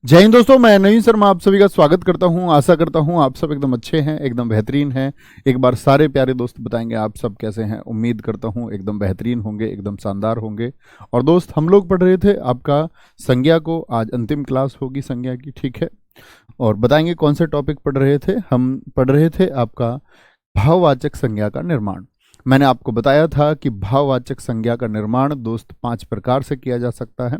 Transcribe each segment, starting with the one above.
जय हिंद दोस्तों, मैं नवीन शर्मा आप सभी का स्वागत करता हूं। आशा करता हूं आप सब एकदम अच्छे हैं, एकदम बेहतरीन हैं। एक बार सारे प्यारे दोस्त बताएंगे आप सब कैसे हैं। उम्मीद करता हूं एकदम बेहतरीन होंगे, एकदम शानदार होंगे। और दोस्त, हम लोग पढ़ रहे थे आपका संज्ञा को। आज अंतिम क्लास होगी संज्ञा की, ठीक है। और बताएंगे कौन से टॉपिक पढ़ रहे थे। हम पढ़ रहे थे आपका भाववाचक संज्ञा का निर्माण। मैंने आपको बताया था कि भाववाचक संज्ञा का निर्माण दोस्त 5 प्रकार से किया जा सकता है,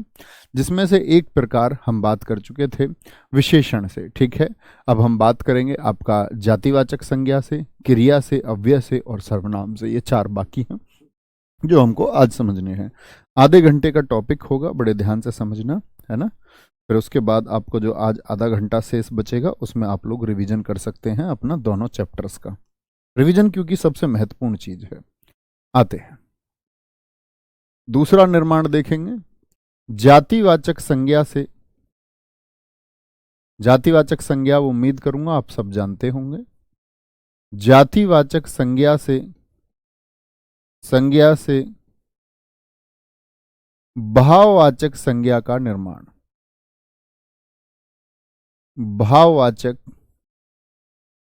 जिसमें से एक प्रकार हम बात कर चुके थे विशेषण से, ठीक है। अब हम बात करेंगे आपका जातिवाचक संज्ञा से, क्रिया से, अव्यय से और सर्वनाम से। ये 4 बाकी हैं जो हमको आज समझने हैं। आधे घंटे का टॉपिक होगा, बड़े ध्यान से समझना, है ना। फिर उसके बाद आपको जो आज आधा घंटा शेष बचेगा उसमें आप लोग रिवीजन कर सकते हैं अपना दोनों चैप्टर्स का। रिवीजन क्योंकि सबसे महत्वपूर्ण चीज है। आते हैं दूसरा निर्माण देखेंगे जातिवाचक संज्ञा से। जातिवाचक संज्ञा उम्मीद करूंगा आप सब जानते होंगे। जातिवाचक संज्ञा से भाववाचक संज्ञा का निर्माण।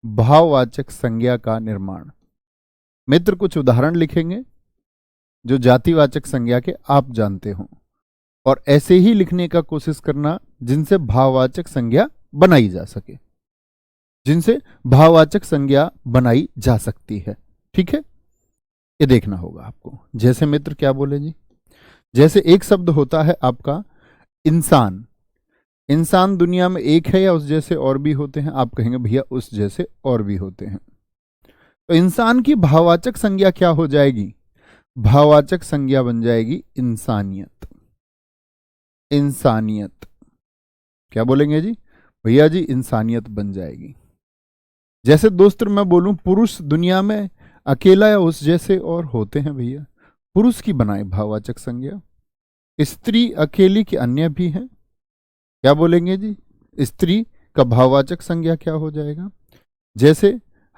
भाववाचक संज्ञा का निर्माण। मित्र कुछ उदाहरण लिखेंगे जो जातिवाचक संज्ञा के आप जानते हो, और ऐसे ही लिखने का कोशिश करना जिनसे भाववाचक संज्ञा बनाई जा सके, जिनसे भाववाचक संज्ञा बनाई जा सकती है, ठीक है। ये देखना होगा आपको। जैसे मित्र क्या बोले जी, जैसे एक शब्द होता है आपका इंसान। इंसान दुनिया में एक है या उस जैसे और भी होते हैं? आप कहेंगे भैया उस जैसे और भी होते हैं। तो इंसान की भाववाचक संज्ञा क्या हो जाएगी? भाववाचक संज्ञा बन जाएगी इंसानियत। इंसानियत क्या बोलेंगे जी? भैया जी इंसानियत बन जाएगी। जैसे दोस्त मैं बोलूं पुरुष दुनिया में अकेला या उस जैसे और होते हैं भैया, पुरुष की बनाए भाववाचक संज्ञा। स्त्री अकेली की अन्य भी हैं, क्या बोलेंगे जी? स्त्री का भाववाचक संज्ञा क्या हो जाएगा? जैसे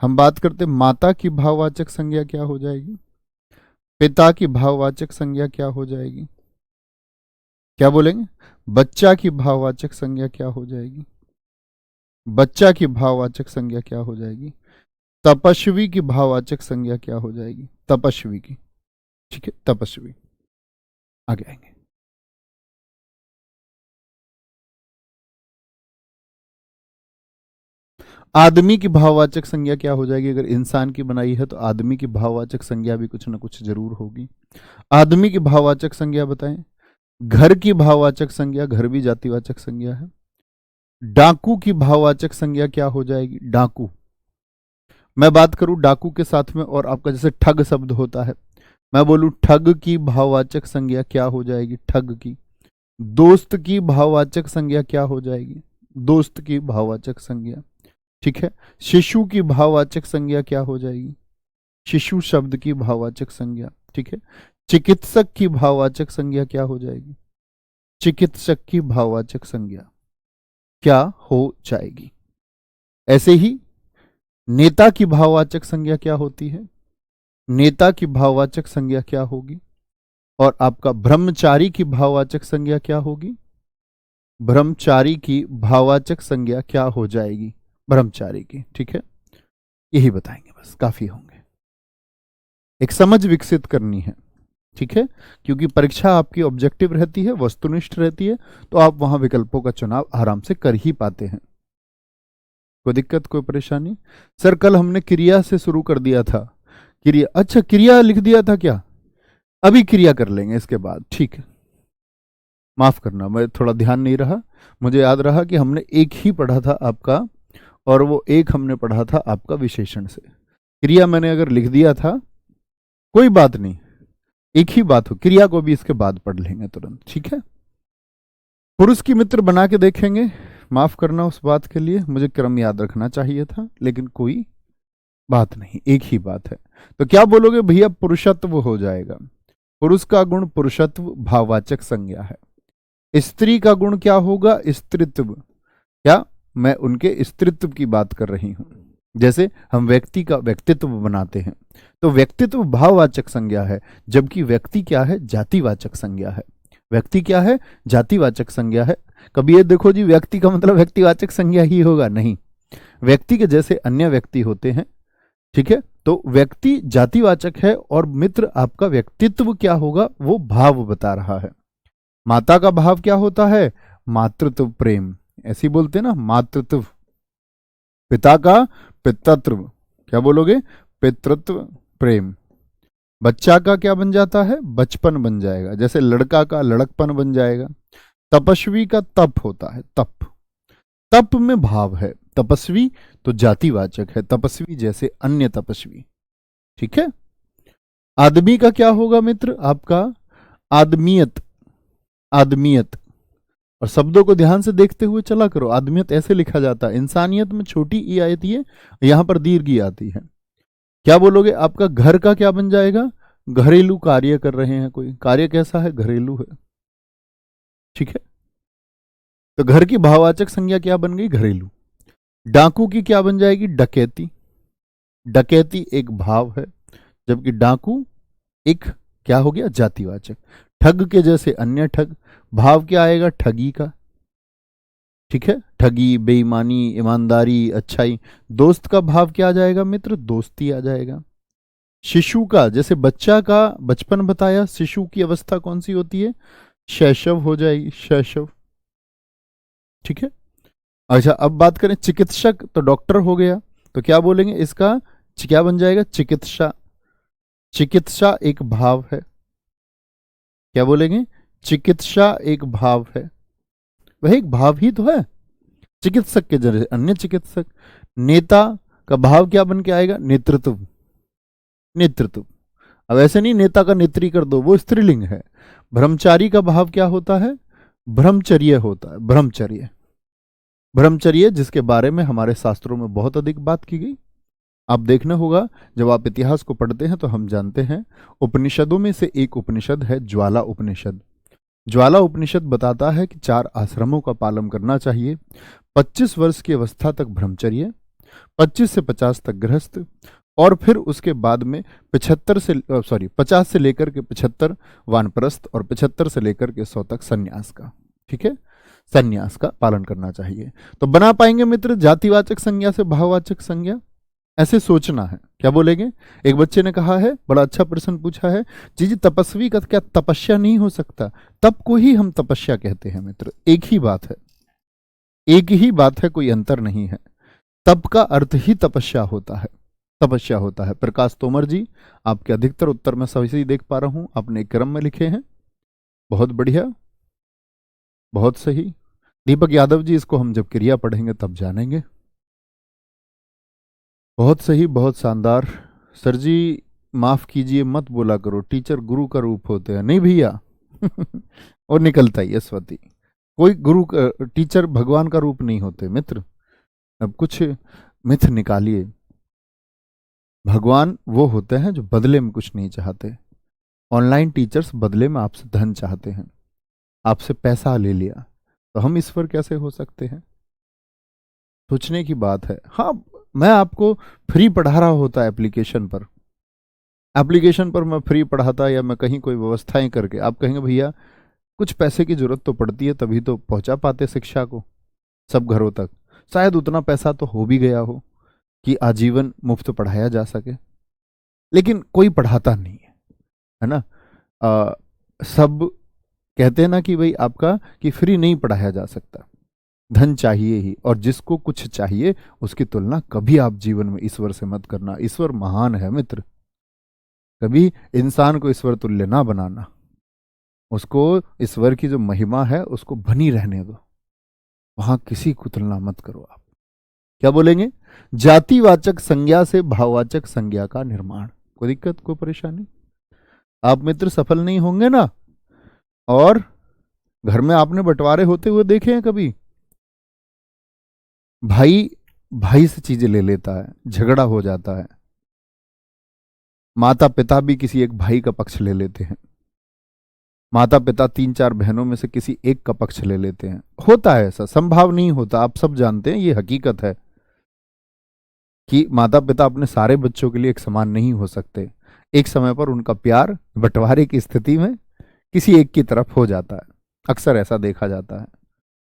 हम बात करते माता की भाववाचक संज्ञा क्या हो जाएगी? पिता की भाववाचक संज्ञा क्या हो जाएगी? क्या बोलेंगे? बच्चा की भाववाचक संज्ञा क्या हो जाएगी? बच्चा की भाववाचक संज्ञा क्या हो जाएगी? तपस्वी की भाववाचक संज्ञा क्या हो जाएगी? तपस्वी की, ठीक है, तपस्वी। आगे आएंगे। आदमी की भाववाचक संज्ञा क्या हो जाएगी? अगर इंसान की बनाई है तो आदमी की भाववाचक संज्ञा भी कुछ ना कुछ जरूर होगी। आदमी की भाववाचक संज्ञा बताएं। घर की भाववाचक संज्ञा, घर भी जातिवाचक संज्ञा है। डाकू की भाववाचक संज्ञा क्या हो जाएगी? डाकू, मैं बात करूं डाकू के साथ में, और आपका जैसे ठग शब्द होता है, मैं बोलूं ठग की भाववाचक संज्ञा क्या हो जाएगी? ठग की। दोस्त की भाववाचक संज्ञा क्या हो जाएगी? दोस्त की भाववाचक संज्ञा, ठीक है। शिशु की भाववाचक संज्ञा क्या हो जाएगी? शिशु शब्द की भाववाचक संज्ञा, ठीक है। चिकित्सक की भाववाचक संज्ञा क्या हो जाएगी? चिकित्सक की भाववाचक संज्ञा क्या हो जाएगी? ऐसे ही नेता की भाववाचक संज्ञा क्या होती है? नेता की भाववाचक संज्ञा क्या होगी? और आपका ब्रह्मचारी की भाववाचक संज्ञा क्या होगी? ब्रह्मचारी की भाववाचक संज्ञा क्या हो जाएगी? ब्रह्मचारी की, ठीक है। यही बताएंगे, बस काफी होंगे। एक समझ विकसित करनी है, ठीक है, क्योंकि परीक्षा आपकी ऑब्जेक्टिव रहती है, वस्तुनिष्ठ रहती है, तो आप वहां विकल्पों का चुनाव आराम से कर ही पाते हैं। कोई दिक्कत, कोई परेशानी? सर कल हमने क्रिया से शुरू कर दिया था। क्रिया, अच्छा क्रिया लिख दिया था क्या? अभी क्रिया कर लेंगे इसके बाद, ठीक है। माफ करना, मैं थोड़ा ध्यान नहीं रहा। मुझे याद रहा कि हमने एक ही पढ़ा था आपका, और वो एक हमने पढ़ा था आपका विशेषण से। क्रिया मैंने अगर लिख दिया था, कोई बात नहीं, एक ही बात हो, क्रिया को भी इसके बाद पढ़ लेंगे तुरंत, ठीक है। पुरुष की मित्र बना के देखेंगे। माफ करना उस बात के लिए, मुझे क्रम याद रखना चाहिए था, लेकिन कोई बात नहीं, एक ही बात है। तो क्या बोलोगे भैया? पुरुषत्व हो जाएगा। पुरुष का गुण पुरुषत्व, भाववाचक संज्ञा है। स्त्री का गुण क्या होगा? स्त्रीत्व। क्या मैं उनके स्त्रीत्व की बात कर रही हूं? जैसे हम व्यक्ति का व्यक्तित्व बनाते हैं, तो व्यक्तित्व भाववाचक संज्ञा है, जबकि व्यक्ति क्या है? जातिवाचक संज्ञा है। व्यक्ति क्या है? जातिवाचक संज्ञा है। कभी ये देखो जी व्यक्ति का मतलब व्यक्तिवाचक संज्ञा ही होगा, नहीं। व्यक्ति के जैसे अन्य व्यक्ति होते हैं, ठीक है। तो व्यक्ति जातिवाचक है और मित्र आपका व्यक्तित्व क्या होगा वो भाव बता रहा है। माता का भाव क्या होता है? मातृत्व प्रेम, ऐसी बोलते ना, मातृत्व। पिता का पितृत्व, क्या बोलोगे? पितृत्व प्रेम। बच्चा का क्या बन जाता है? बचपन बन जाएगा, जैसे लड़का का लड़कपन बन जाएगा। तपस्वी का तप होता है, तप। तप में भाव है। तपस्वी तो जातिवाचक है, तपस्वी जैसे अन्य तपस्वी, ठीक है। आदमी का क्या होगा मित्र? आपका आदमियत, आदमियत। और शब्दों को ध्यान से देखते हुए चला करो। आदमियत ऐसे लिखा जाता है, इंसानियत में छोटी ई आती है, यहां पर दीर्घ ई आती है। क्या बोलोगे? आपका घर का क्या बन जाएगा? घरेलू कार्य कर रहे हैं कोई, कार्य कैसा है? घरेलू है, ठीक है। तो घर की भाववाचक संज्ञा क्या बन गई? घरेलू। डाकू की क्या बन जाएगी? डकैती। डकैती एक भाव है, जबकि डाकू एक क्या हो गया? जातिवाचक। ठग के जैसे अन्य ठग, भाव क्या आएगा? ठगी का, ठीक है। ठगी, बेईमानी, ईमानदारी, अच्छाई। दोस्त का भाव क्या आ जाएगा मित्र? दोस्ती आ जाएगा। शिशु का, जैसे बच्चा का बचपन बताया, शिशु की अवस्था कौन सी होती है? शैशव हो जाएगी, शैशव, ठीक है। अच्छा, अब बात करें चिकित्सक, तो डॉक्टर हो गया, तो क्या बोलेंगे इसका? क्या बन जाएगा? चिकित्सा। चिकित्सा एक भाव है, क्या बोलेंगे? चिकित्सा एक भाव है, वह एक भाव ही तो है। चिकित्सक के जरिए अन्य चिकित्सक। नेता का भाव क्या बन के आएगा? नेतृत्व, नेतृत्व। अब ऐसे नहीं नेता का नेत्री कर दो, वो स्त्रीलिंग है। ब्रह्मचारी का भाव क्या होता है? ब्रह्मचर्य होता है, ब्रह्मचर्य। ब्रह्मचर्य जिसके बारे में हमारे शास्त्रों में बहुत अधिक बात की गई। आप देखना होगा, जब आप इतिहास को पढ़ते हैं तो हम जानते हैं उपनिषदों में से एक उपनिषद है ज्वाला उपनिषद। ज्वाला उपनिषद बताता है कि 4 आश्रमों का पालन करना चाहिए। 25 वर्ष की अवस्था तक ब्रह्मचर्य, 25 से 50 तक गृहस्थ, और फिर उसके बाद में 50 से लेकर के 75 वानप्रस्थ, और 75 से लेकर के 100 तक सन्यास का, ठीक है। सन्यास का पालन करना चाहिए। तो बना पाएंगे मित्र जातिवाचक संज्ञा से भाववाचक संज्ञा? ऐसे सोचना है। क्या बोलेंगे? एक बच्चे ने कहा है, बड़ा अच्छा प्रश्न पूछा है, जी तपस्वी का क्या तपस्या नहीं हो सकता? तप को ही हम तपस्या कहते हैं मित्र, एक ही बात है, एक ही बात है, कोई अंतर नहीं है। तप का अर्थ ही तपस्या होता है, तपस्या होता है। प्रकाश तोमर जी, आपके अधिकतर उत्तर मैं सही से ही देख पा रहा हूं, आपने एक क्रम में लिखे हैं, बहुत बढ़िया, बहुत सही। दीपक यादव जी, इसको हम जब क्रिया पढ़ेंगे तब जानेंगे। बहुत सही, बहुत शानदार। सर जी माफ कीजिए, मत बोला करो टीचर गुरु का रूप होते हैं, नहीं भैया। और निकलता ही यशवती, कोई गुरु टीचर भगवान का रूप नहीं होते मित्र। अब कुछ मिथ निकालिए। भगवान वो होते हैं जो बदले में कुछ नहीं चाहते। ऑनलाइन टीचर्स बदले में आपसे धन चाहते हैं, आपसे पैसा ले लिया, तो हम ईश्वर कैसे हो सकते हैं? सोचने की बात है। हाँ, मैं आपको फ्री पढ़ा रहा होता एप्लीकेशन पर, एप्लीकेशन पर मैं फ्री पढ़ाता, या मैं कहीं कोई व्यवस्थाएं करके, आप कहेंगे भैया कुछ पैसे की जरूरत तो पड़ती है, तभी तो पहुंचा पाते शिक्षा को सब घरों तक। शायद उतना पैसा तो हो भी गया हो कि आजीवन मुफ्त पढ़ाया जा सके, लेकिन कोई पढ़ाता नहीं है ना। सब कहते हैं ना कि भाई आपका कि फ्री नहीं पढ़ाया जा सकता, धन चाहिए ही, और जिसको कुछ चाहिए उसकी तुलना कभी आप जीवन में ईश्वर से मत करना। ईश्वर महान है मित्र, कभी इंसान को ईश्वर तुल्य ना बनाना, उसको ईश्वर की जो महिमा है उसको बनी रहने दो, वहां किसी की तुलना मत करो आप। क्या बोलेंगे? जातिवाचक संज्ञा से भाववाचक संज्ञा का निर्माण। कोई दिक्कत, कोई परेशानी? आप मित्र सफल नहीं होंगे ना? और घर में आपने बंटवारे होते हुए देखे हैं कभी? भाई भाई से चीजें ले लेता है, झगड़ा हो जाता है। माता पिता भी किसी एक भाई का पक्ष ले लेते हैं, माता पिता 3-4 बहनों में से किसी एक का पक्ष ले लेते हैं। होता है ऐसा, संभव नहीं होता, आप सब जानते हैं, ये हकीकत है कि माता पिता अपने सारे बच्चों के लिए एक समान नहीं हो सकते। एक समय पर उनका प्यार बंटवारे की स्थिति में किसी एक की तरफ हो जाता है, अक्सर ऐसा देखा जाता है।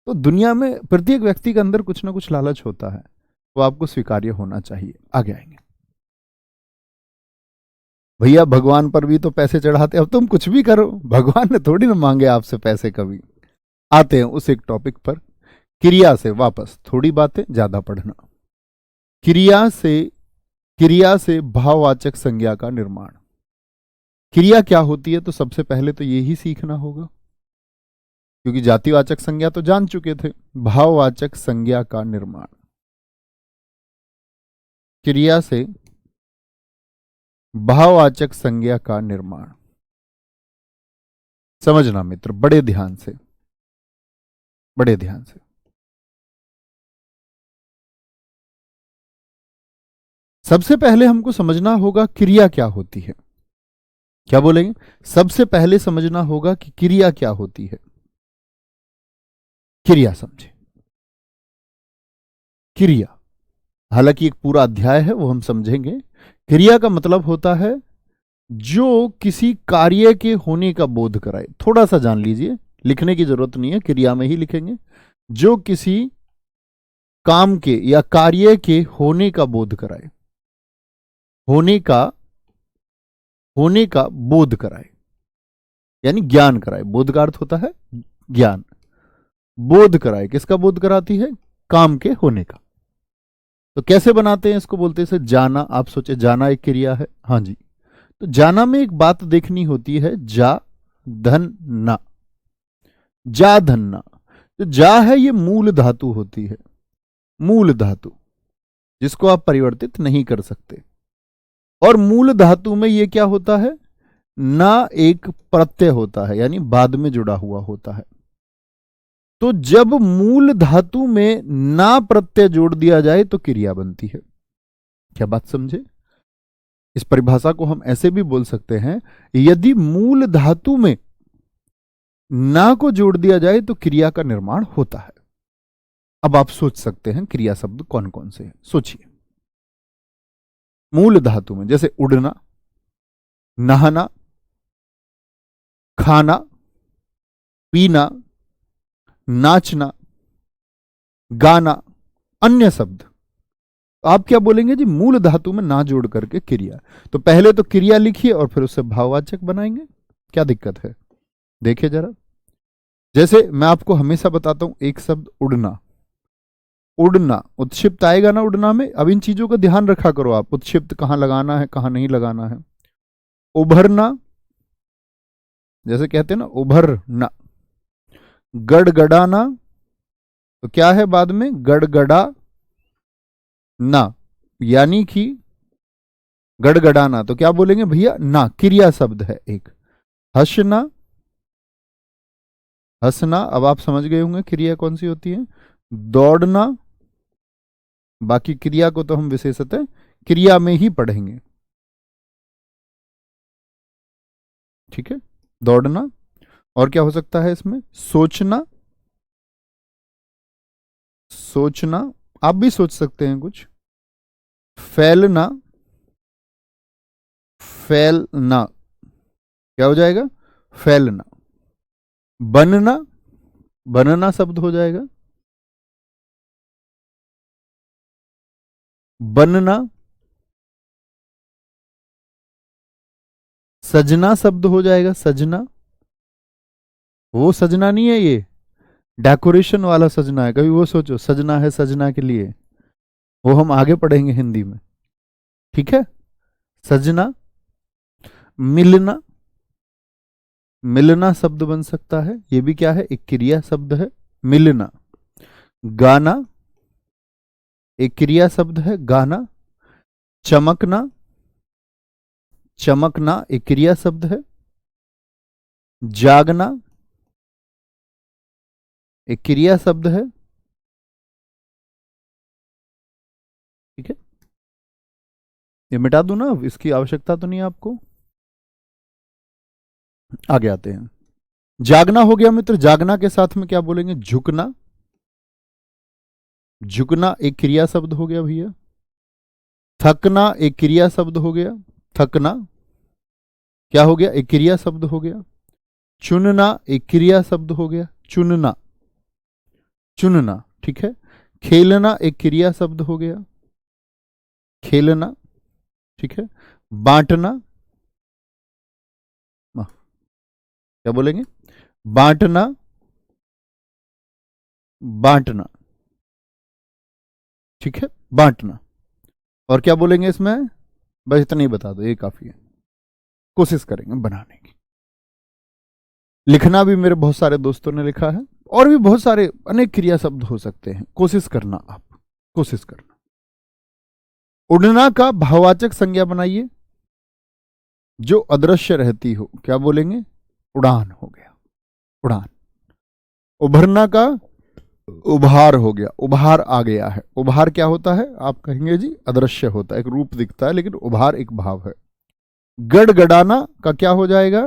तो दुनिया में प्रत्येक व्यक्ति के अंदर कुछ ना कुछ लालच होता है, वो आपको स्वीकार्य होना चाहिए। आगे आएंगे। भैया भगवान पर भी तो पैसे चढ़ाते, अब तुम कुछ भी करो, भगवान ने थोड़ी ना मांगे आपसे पैसे कभी। आते हैं उस एक टॉपिक पर, क्रिया से वापस, थोड़ी बातें ज्यादा पढ़ना। क्रिया से, क्रिया से भाववाचक संज्ञा का निर्माण। क्रिया क्या होती है, तो सबसे पहले तो यही सीखना होगा, क्योंकि जातिवाचक संज्ञा तो जान चुके थे। भाववाचक संज्ञा का निर्माण, क्रिया से भाववाचक संज्ञा का निर्माण। समझना मित्र, बड़े ध्यान से, बड़े ध्यान से। सबसे पहले हमको समझना होगा क्रिया क्या होती है। क्या बोलेंगे? सबसे पहले समझना होगा कि क्रिया क्या होती है। क्रिया समझे, क्रिया, हालांकि एक पूरा अध्याय है, वो हम समझेंगे। क्रिया का मतलब होता है जो किसी कार्य के होने का बोध कराए। थोड़ा सा जान लीजिए, लिखने की जरूरत नहीं है, क्रिया में ही लिखेंगे। जो किसी काम के या कार्य के होने का बोध कराए, होने का बोध कराए, यानी ज्ञान कराए। बोध का अर्थ होता है ज्ञान। बोध कराए, किसका बोध कराती है? काम के होने का। तो कैसे बनाते हैं इसको? बोलते हैं इसे जाना। आप सोचे जाना एक क्रिया है, हाँ जी। तो जाना में एक बात देखनी होती है, जा धन ना, जा धन ना। तो जा है, ये मूल धातु होती है, मूल धातु, जिसको आप परिवर्तित नहीं कर सकते। और मूल धातु में ये क्या होता है? ना एक प्रत्यय होता है, यानी बाद में जुड़ा हुआ होता है। तो जब मूल धातु में ना प्रत्यय जोड़ दिया जाए तो क्रिया बनती है। क्या बात समझे? इस परिभाषा को हम ऐसे भी बोल सकते हैं, यदि मूल धातु में ना को जोड़ दिया जाए तो क्रिया का निर्माण होता है। अब आप सोच सकते हैं क्रिया शब्द कौन कौन से हैं। सोचिए, मूल धातु में जैसे उड़ना, नहाना, खाना, पीना, नाचना, गाना, अन्य शब्द। आप क्या बोलेंगे जी? मूल धातु में ना जोड़ करके क्रिया। तो पहले तो क्रिया लिखिए और फिर उससे भाववाचक बनाएंगे, क्या दिक्कत है? देखिए जरा, जैसे मैं आपको हमेशा बताता हूं, एक शब्द उड़ना, उड़ना उत्क्षिप्त आएगा ना उड़ना में। अब इन चीजों का ध्यान रखा करो आप, उत्क्षिप्त कहां लगाना है, कहां नहीं लगाना है। उभरना, जैसे कहते हैं ना उभरना। गड़गड़ाना, तो क्या है बाद में? गड़गड़ा ना, यानी कि गड़गड़ाना। तो क्या बोलेंगे भैया? ना, क्रिया शब्द है एक। हंसना, हंसना, अब आप समझ गए होंगे क्रिया कौन सी होती है। दौड़ना, बाकी क्रिया को तो हम विशेषतः क्रिया में ही पढ़ेंगे, ठीक है। दौड़ना, और क्या हो सकता है इसमें? सोचना, सोचना, आप भी सोच सकते हैं कुछ। फैलना, फैलना, क्या हो जाएगा? फैलना। बनना, बनना शब्द हो जाएगा, बनना। सजना शब्द हो जाएगा, सजना। वो सजना नहीं है, ये डेकोरेशन वाला सजना है। कभी वो सोचो, सजना है सजना के लिए, वो हम आगे पढ़ेंगे हिंदी में, ठीक है। सजना। मिलना, मिलना शब्द बन सकता है, ये भी क्या है? एक क्रिया शब्द है, मिलना। गाना, एक क्रिया शब्द है, गाना। चमकना, चमकना एक क्रिया शब्द है। जागना, एक क्रिया शब्द है, ठीक है। ये मिटा दूं ना, इसकी आवश्यकता तो नहीं है आपको। आगे आते हैं। जागना हो गया मित्र, जागना के साथ में क्या बोलेंगे? झुकना, झुकना एक क्रिया शब्द हो गया भैया। थकना एक क्रिया शब्द हो गया, थकना क्या हो गया? एक क्रिया शब्द हो गया। चुनना एक क्रिया शब्द हो गया, चुनना, चुनना, ठीक है। खेलना एक क्रिया शब्द हो गया, खेलना, ठीक है। बांटना, क्या बोलेंगे, बांटना, बांटना, ठीक है, बांटना। और क्या बोलेंगे इसमें, बस इतना ही बता दो, ये काफी है, कोशिश करेंगे बनाने की। लिखना भी मेरे बहुत सारे दोस्तों ने लिखा है, और भी बहुत सारे अनेक क्रिया शब्द हो सकते हैं, कोशिश करना, आप कोशिश करना। उड़ना का भाववाचक संज्ञा बनाइए, जो अदृश्य रहती हो, क्या बोलेंगे, उड़ान हो गया, उड़ान। उभरना का उभार हो गया, उभार आ गया है। उभार क्या होता है, आप कहेंगे जी अदृश्य होता है, एक रूप दिखता है, लेकिन उभार एक भाव है। गड़गड़ाना का क्या हो जाएगा,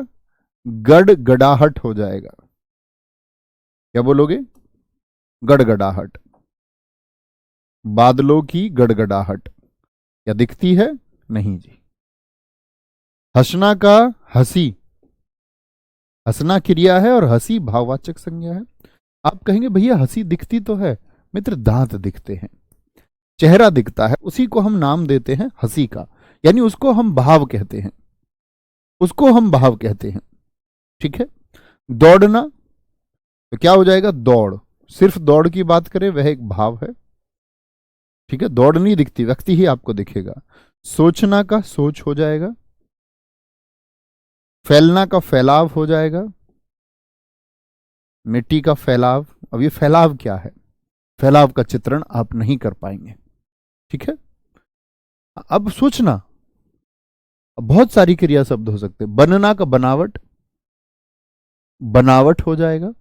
गड़गड़ाहट हो जाएगा, क्या बोलोगे, गड़गड़ाहट। बादलों की गड़गड़ाहट क्या दिखती है, नहीं जी। हंसना का हंसी, हंसना क्रिया है और हंसी भाववाचक संज्ञा है। आप कहेंगे भैया हंसी दिखती तो है, मित्र दांत दिखते हैं, चेहरा दिखता है, उसी को हम नाम देते हैं हंसी का, यानी उसको हम भाव कहते हैं, उसको हम भाव कहते हैं, ठीक है। दौड़ना तो क्या हो जाएगा, दौड़, सिर्फ दौड़ की बात करें वह एक भाव है, ठीक है, दौड़ नहीं दिखती, व्यक्ति ही आपको दिखेगा। सोचना का सोच हो जाएगा, फैलना का फैलाव हो जाएगा, मिट्टी का फैलाव। अब ये फैलाव क्या है, फैलाव का चित्रण आप नहीं कर पाएंगे, ठीक है। अब सोचना, अब बहुत सारी क्रिया शब्द हो सकते हैं। बनना का बनावट, बनावट हो जाएगा,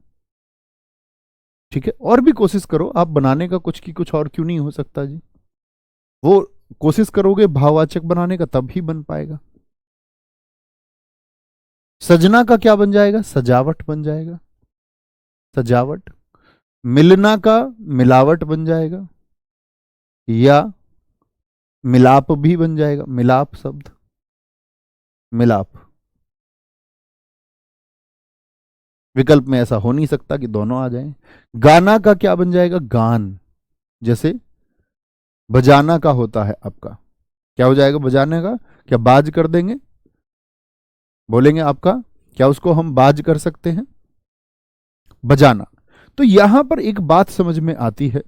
ठीक है। और भी कोशिश करो आप बनाने का, कुछ की कुछ और क्यों नहीं हो सकता जी, वो कोशिश करोगे भाववाचक बनाने का तब ही बन पाएगा। सजना का क्या बन जाएगा, सजावट बन जाएगा, सजावट। मिलना का मिलावट बन जाएगा, या मिलाप भी बन जाएगा, मिलाप शब्द, मिलाप। विकल्प में ऐसा हो नहीं सकता कि दोनों आ जाएं। गाना का क्या बन जाएगा, गान, जैसे बजाना का होता है आपका, क्या हो जाएगा बजाने का, क्या बाज कर देंगे, बोलेंगे आपका, क्या उसको हम बाज कर सकते हैं, बजाना। तो यहां पर एक बात समझ में आती है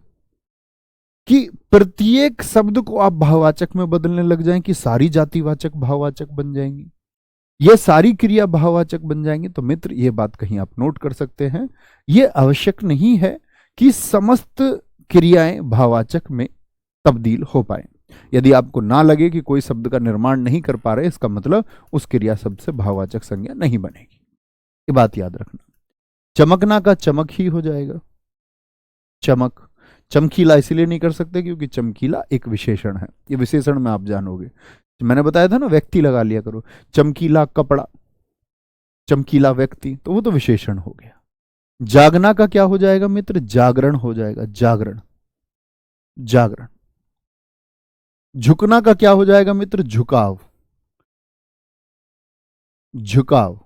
कि प्रत्येक शब्द को आप भाववाचक में बदलने लग जाएं कि सारी जातिवाचक भाववाचक बन जाएंगी, ये सारी क्रिया भाववाचक बन जाएंगे। तो मित्र ये बात कहीं आप नोट कर सकते हैं, ये आवश्यक नहीं है कि समस्त क्रियाएं भाववाचक में तब्दील हो पाए। यदि आपको ना लगे कि कोई शब्द का निर्माण नहीं कर पा रहे, इसका मतलब उस क्रिया शब्द से भाववाचक संज्ञा नहीं बनेगी, ये बात याद रखना। चमकना का चमक ही हो जाएगा, चमक। चमकीला इसलिए नहीं कर सकते क्योंकि चमकीला एक विशेषण है, ये विशेषण में आप जानोगे, मैंने बताया था ना, व्यक्ति लगा लिया करो, चमकीला कपड़ा, चमकीला व्यक्ति, तो वो तो विशेषण हो गया। जागना का क्या हो जाएगा मित्र, जागरण हो जाएगा, जागरण, जागरण। झुकना का क्या हो जाएगा मित्र, झुकाव, झुकाव।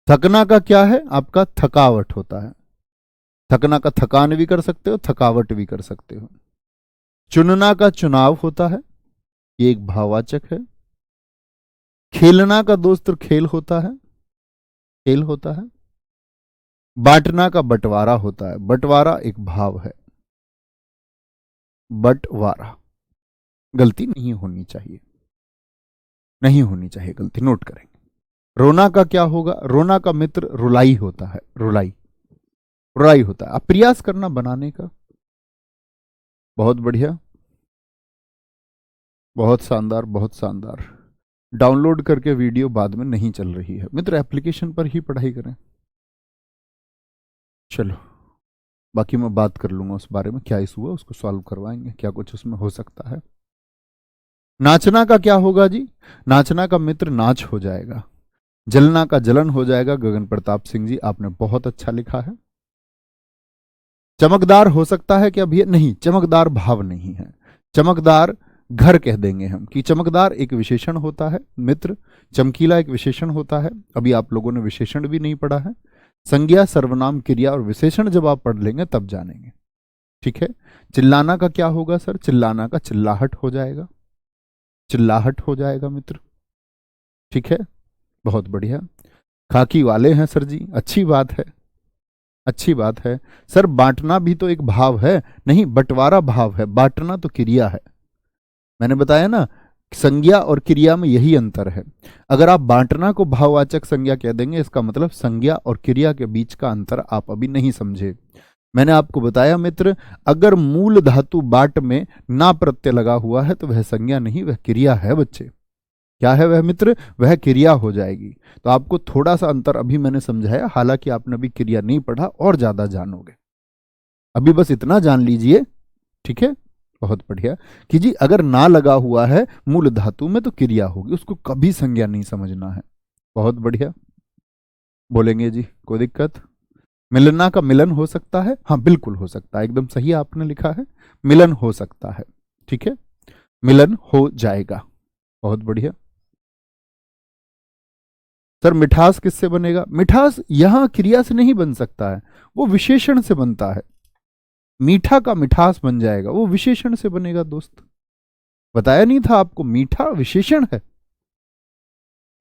थकना का क्या है आपका, थकावट होता है, थकना का थकान भी कर सकते हो, थकावट भी कर सकते हो। चुनना का चुनाव होता है, ये एक भाववाचक है। खेलना का दोस्त खेल होता है, खेल होता है। बांटना का बंटवारा होता है, बंटवारा एक भाव है, बंटवारा। गलती नहीं होनी चाहिए, नहीं होनी चाहिए गलती, नोट करेंगे। रोना का क्या होगा, रोना का मित्र रुलाई होता है, रुलाई, रुलाई होता है। अब प्रयास करना बनाने का, बहुत बढ़िया, बहुत शानदार, बहुत शानदार। डाउनलोड करके वीडियो बाद में नहीं चल रही है मित्र, एप्लीकेशन पर ही पढ़ाई करें। चलो बाकी मैं बात कर लूंगा उस बारे में, क्या इशू हुआ उसको सॉल्व करवाएंगे, क्या कुछ उसमें हो सकता है। नाचना का क्या होगा जी, नाचना का मित्र नाच हो जाएगा। जलना का जलन हो जाएगा, गगन प्रताप सिंह जी आपने बहुत अच्छा लिखा है। चमकदार हो सकता है क्या भैया, नहीं, चमकदार भाव नहीं है, चमकदार घर कह देंगे हम कि चमकदार एक विशेषण होता है मित्र, चमकीला एक विशेषण होता है। अभी आप लोगों ने विशेषण भी नहीं पढ़ा है। संज्ञा, सर्वनाम, क्रिया और विशेषण जब आप पढ़ लेंगे तब जानेंगे। ठीक है। चिल्लाना का क्या होगा सर? चिल्लाना का चिल्लाहट हो जाएगा, चिल्लाहट हो जाएगा मित्र। ठीक है, बहुत बढ़िया। खाकी वाले हैं सर जी, अच्छी बात है, अच्छी बात है। सर बांटना भी तो एक भाव है। नहीं, बंटवारा भाव है, बांटना तो क्रिया है। मैंने बताया ना, संज्ञा और क्रिया में यही अंतर है। अगर आप बांटना को भाववाचक संज्ञा कह देंगे, इसका मतलब संज्ञा और क्रिया के बीच का अंतर आप अभी नहीं समझे। मैंने आपको बताया मित्र, अगर मूल धातु बाट में ना प्रत्यय लगा हुआ है तो वह संज्ञा नहीं, वह क्रिया है बच्चे। क्या है वह मित्र? वह क्रिया हो जाएगी। तो आपको थोड़ा सा अंतर अभी मैंने समझाया, हालांकि आपने अभी क्रिया नहीं पढ़ा, और ज्यादा जानोगे। अभी बस इतना जान लीजिए। ठीक है, बहुत बढ़िया कि जी अगर ना लगा हुआ है मूल धातु में तो क्रिया होगी, उसको कभी संज्ञा नहीं समझना है। बहुत बढ़िया, बोलेंगे जी कोई दिक्कत? मिलना का मिलन हो सकता है, हाँ बिल्कुल हो सकता है, एकदम सही आपने लिखा है, मिलन हो सकता है। ठीक है, मिलन हो जाएगा। बहुत बढ़िया। सर मिठास किससे बनेगा? मिठास यहां क्रिया से नहीं बन सकता है, वो विशेषण से बनता है। मीठा का मिठास बन जाएगा, वो विशेषण से बनेगा दोस्त। बताया नहीं था आपको, मीठा विशेषण है,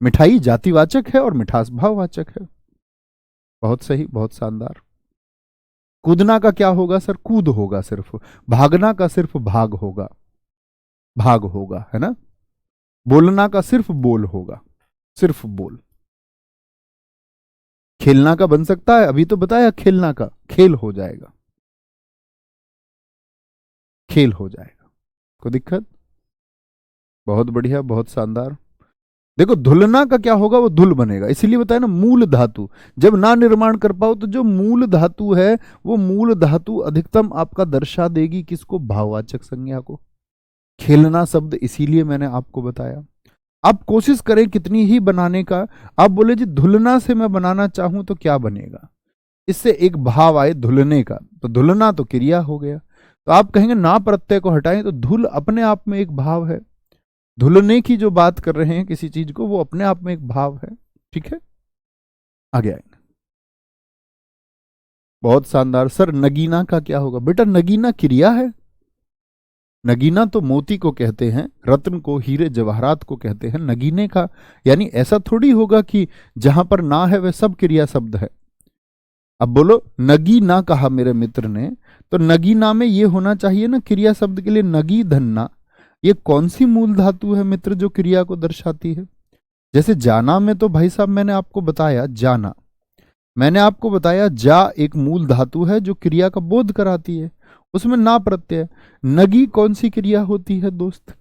मिठाई जातिवाचक है और मिठास भाववाचक है। बहुत सही, बहुत शानदार। कूदना का क्या होगा सर? कूद होगा सिर्फ। भागना का सिर्फ भाग होगा, भाग होगा, है ना। बोलना का सिर्फ बोल होगा, सिर्फ बोल। खेलना का बन सकता है, अभी तो बताया खेलना का, खेल हो जाएगा, खेल हो जाएगा। कोई दिक्कत? बहुत बढ़िया, बहुत शानदार। देखो धुलना का क्या होगा? वो धुल बनेगा, इसीलिए बताया ना, मूल धातु जब ना निर्माण कर पाओ तो जो मूल धातु है वो मूल धातु अधिकतम आपका दर्शा देगी किसको? भाववाचक संज्ञा को। खेलना शब्द इसीलिए मैंने आपको बताया। आप कोशिश करें कितनी ही बनाने का, आप बोले जी धुलना से मैं बनाना चाहूं तो क्या बनेगा? इससे एक भाव आए धुलने का, तो धुलना तो क्रिया हो गया। तो आप कहेंगे ना प्रत्यय को हटाएं, तो धुल अपने आप में एक भाव है। धुलने की जो बात कर रहे हैं किसी चीज को, वो अपने आप में एक भाव है। ठीक है, आगे आएंगे। बहुत शानदार। सर नगीना का क्या होगा? बेटा नगीना क्रिया है। नगीना तो मोती को कहते हैं, रत्न को, हीरे जवाहरात को कहते हैं। नगीने का यानी ऐसा थोड़ी होगा कि जहां पर ना है वह सब क्रिया शब्द है। अब बोलो नगी ना कहा मेरे मित्र ने, तो नगीना में ये होना चाहिए ना क्रिया शब्द के लिए, नगी धन्ना। ये कौन सी मूल धातु है मित्र जो क्रिया को दर्शाती है? जैसे जाना में तो भाई साहब मैंने आपको बताया, जाना मैंने आपको बताया, जा एक मूल धातु है जो क्रिया का बोध कराती है, उसमें ना प्रत्यय। नगी कौन सी क्रिया होती है दोस्त?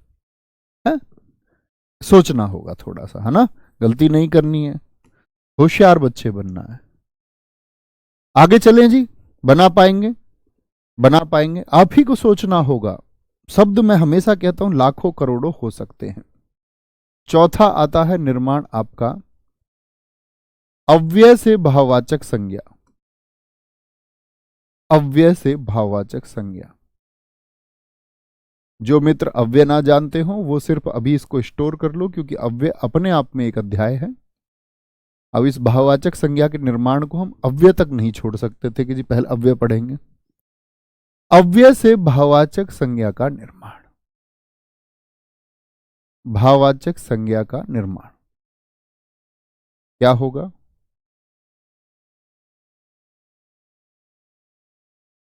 है? सोचना होगा थोड़ा सा, है ना, गलती नहीं करनी है, होशियार बच्चे बनना है। आगे चलें जी, बना पाएंगे? बना पाएंगे, आप ही को सोचना होगा। शब्द मैं हमेशा कहता हूं लाखों करोड़ों हो सकते हैं। चौथा आता है निर्माण आपका अव्यय से भाववाचक संज्ञा। अव्यय से भाववाचक संज्ञा। जो मित्र अव्यय ना जानते हो वो सिर्फ अभी इसको स्टोर कर लो, क्योंकि अव्यय अपने आप में एक अध्याय है। अब इस भाववाचक संज्ञा के निर्माण को हम अव्यय तक नहीं छोड़ सकते थे कि जी पहले अव्यय पढ़ेंगे। अव्यय से भाववाचक संज्ञा का निर्माण, भाववाचक संज्ञा का निर्माण क्या होगा?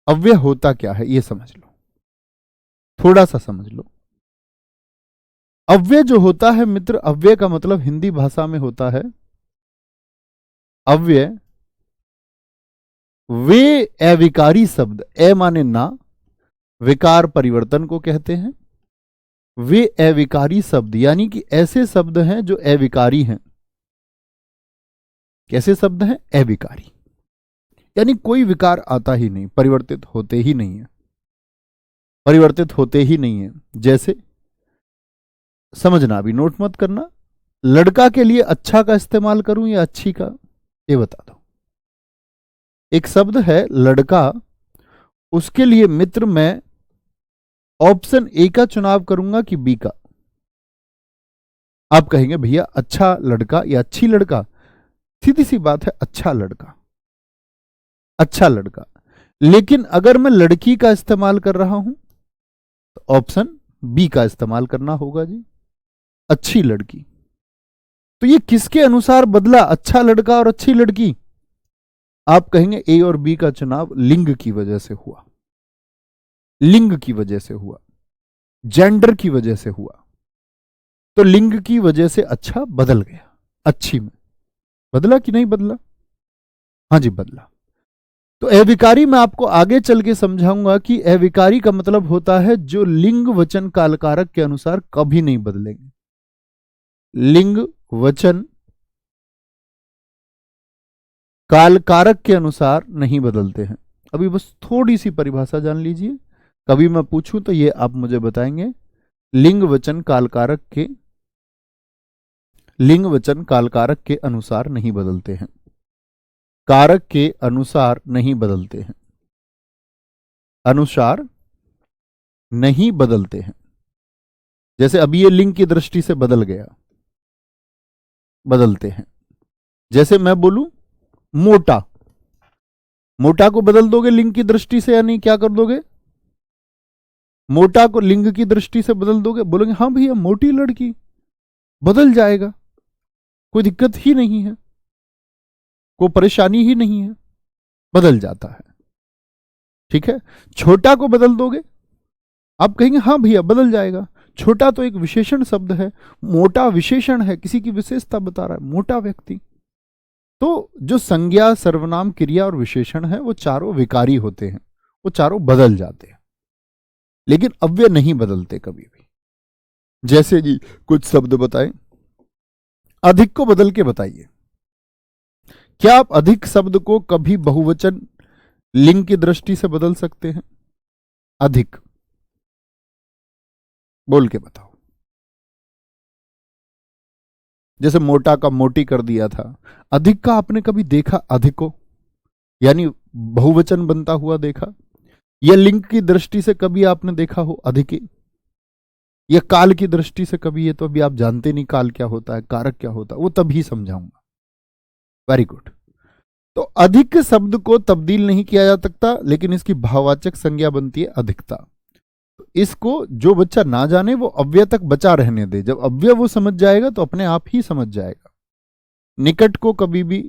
अव्यय होता क्या है ये समझ लो, थोड़ा सा समझ लो। अव्यय जो होता है मित्र, अव्यय का मतलब हिंदी भाषा में होता है, अव्यय वे अविकारी शब्द, ए माने ना, विकार परिवर्तन को कहते हैं। वे अविकारी शब्द यानी कि ऐसे शब्द हैं जो अविकारी हैं। कैसे शब्द हैं? अविकारी यानी कोई विकार आता ही नहीं, परिवर्तित होते ही नहीं है, परिवर्तित होते ही नहीं है। जैसे समझना, अभी नोट मत करना, लड़का के लिए अच्छा का इस्तेमाल करूं या अच्छी का, ये बता दो। एक शब्द है लड़का, उसके लिए मित्र मैं ऑप्शन ए का चुनाव करूंगा कि बी का? आप कहेंगे भैया अच्छा लड़का या अच्छी लड़का, सीधी सी बात है, अच्छा लड़का, अच्छा लड़का। लेकिन अगर मैं लड़की का इस्तेमाल कर रहा हूं तो ऑप्शन बी का इस्तेमाल करना होगा जी, अच्छी लड़की। तो ये किसके अनुसार बदला, अच्छा लड़का और अच्छी लड़की? आप कहेंगे ए और बी का चुनाव लिंग की वजह से हुआ, लिंग की वजह से हुआ, जेंडर की वजह से हुआ। तो लिंग की वजह से अच्छा बदल गया, अच्छी में बदला कि नहीं बदला? हाँ जी बदला। तो अविकारी मैं आपको आगे चल के समझाऊंगा कि अविकारी का मतलब होता है जो लिंग वचन कालकारक के अनुसार कभी नहीं बदलेंगे। लिंग वचन कालकारक के अनुसार नहीं बदलते हैं। अभी बस थोड़ी सी परिभाषा जान लीजिए, कभी मैं पूछूं तो ये आप मुझे बताएंगे। लिंग वचन कालकारक के, लिंग वचन कालकारक के अनुसार नहीं बदलते हैं, कारक के अनुसार नहीं बदलते हैं, अनुसार नहीं बदलते हैं। जैसे अभी ये लिंग की दृष्टि से बदल गया, बदलते हैं। जैसे मैं बोलूं मोटा, मोटा को बदल दोगे लिंग की दृष्टि से या नहीं? क्या कर दोगे? मोटा को लिंग की दृष्टि से बदल दोगे, बोलोगे हाँ भैया मोटी लड़की, बदल जाएगा, कोई दिक्कत ही नहीं है, कोई परेशानी ही नहीं है, बदल जाता है। ठीक है। छोटा को बदल दोगे, आप कहेंगे हाँ भैया बदल जाएगा, छोटा तो एक विशेषण शब्द है, मोटा विशेषण है, किसी की विशेषता बता रहा है, मोटा व्यक्ति। तो जो संज्ञा, सर्वनाम, क्रिया और विशेषण है वो चारों विकारी होते हैं, वो चारों बदल जाते हैं, लेकिन अव्यय नहीं बदलते कभी भी। जैसे जी कुछ शब्द बताएं, अधिक को बदल के बताइए। क्या आप अधिक शब्द को कभी बहुवचन लिंग की दृष्टि से बदल सकते हैं? अधिक बोल के बताओ। जैसे मोटा का मोटी कर दिया था, अधिक का आपने कभी देखा अधिको, यानी बहुवचन बनता हुआ देखा? या लिंग की दृष्टि से कभी आपने देखा हो अधिके? या काल की दृष्टि से कभी? ये तो अभी आप जानते नहीं काल क्या होता है, कारक क्या होता है, वो तभी समझाऊंगा। Very good. तो अधिक शब्द को तब्दील नहीं किया जा सकता, लेकिन इसकी भाववाचक संज्ञा बनती है अधिकता। तो इसको जो बच्चा ना जाने वो अव्यय तक बचा रहने दे, जब अव्यय वो समझ जाएगा तो अपने आप ही समझ जाएगा। निकट को कभी भी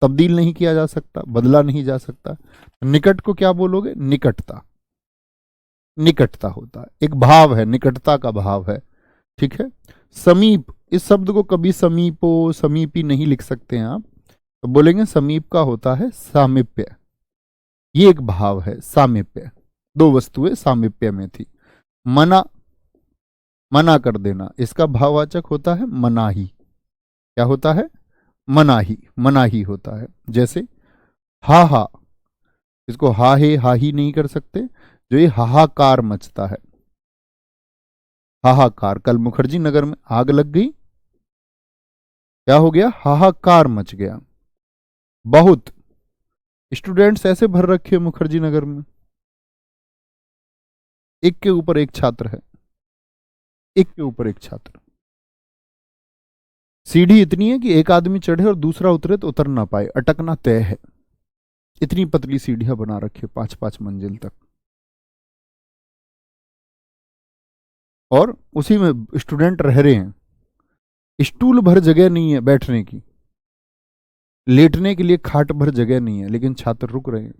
तब्दील नहीं किया जा सकता, बदला नहीं जा सकता। निकट को क्या बोलोगे? निकटता, निकटता होता है, एक भाव है, निकटता का भाव है। ठीक है। समीप, इस शब्द को कभी समीपो, समीपी नहीं लिख सकते हैं आप, तो बोलेंगे समीप का होता है सामीप्य। ये एक भाव है सामीप्य, दो वस्तुएं सामीप्य में थी। मना, मना कर देना, इसका भाववाचक होता है मनाही। क्या होता है? मनाही, मनाही होता है। जैसे हा हा, इसको हा हे हा ही नहीं कर सकते, जो ये हाहाकार मचता है, हाहाकार। कल मुखर्जी नगर में आग लग गई, क्या हो गया? हाहाकार मच गया। बहुत स्टूडेंट्स ऐसे भर रखे मुखर्जी नगर में, एक के ऊपर एक छात्र है, एक के ऊपर एक छात्र। सीढ़ी इतनी है कि एक आदमी चढ़े और दूसरा उतरे तो उतर ना पाए, अटकना तय है। इतनी पतली सीढ़ियां बना रखी, 5-5 मंजिल तक, और उसी में स्टूडेंट रह रहे हैं। स्टूल भर जगह नहीं है बैठने की, लेटने के लिए खाट भर जगह नहीं है, लेकिन छात्र रुक रहे हैं।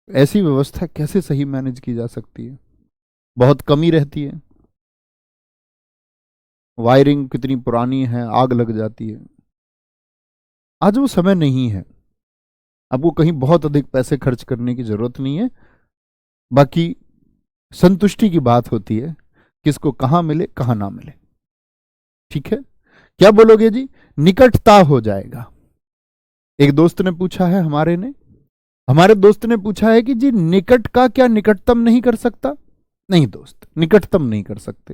ऐसी व्यवस्था कैसे सही मैनेज की जा सकती है? बहुत कमी रहती है, वायरिंग कितनी पुरानी है, आग लग जाती है। आज वो समय नहीं है, आपको कहीं बहुत अधिक पैसे खर्च करने की जरूरत नहीं है। बाकी संतुष्टि की बात होती है, किसको कहां मिले कहां ना मिले। ठीक है। क्या बोलोगे जी? निकटता हो जाएगा। एक दोस्त ने पूछा है, हमारे दोस्त ने पूछा है कि जी निकट का क्या निकटतम नहीं कर सकता? नहीं दोस्त, निकटतम नहीं कर सकते।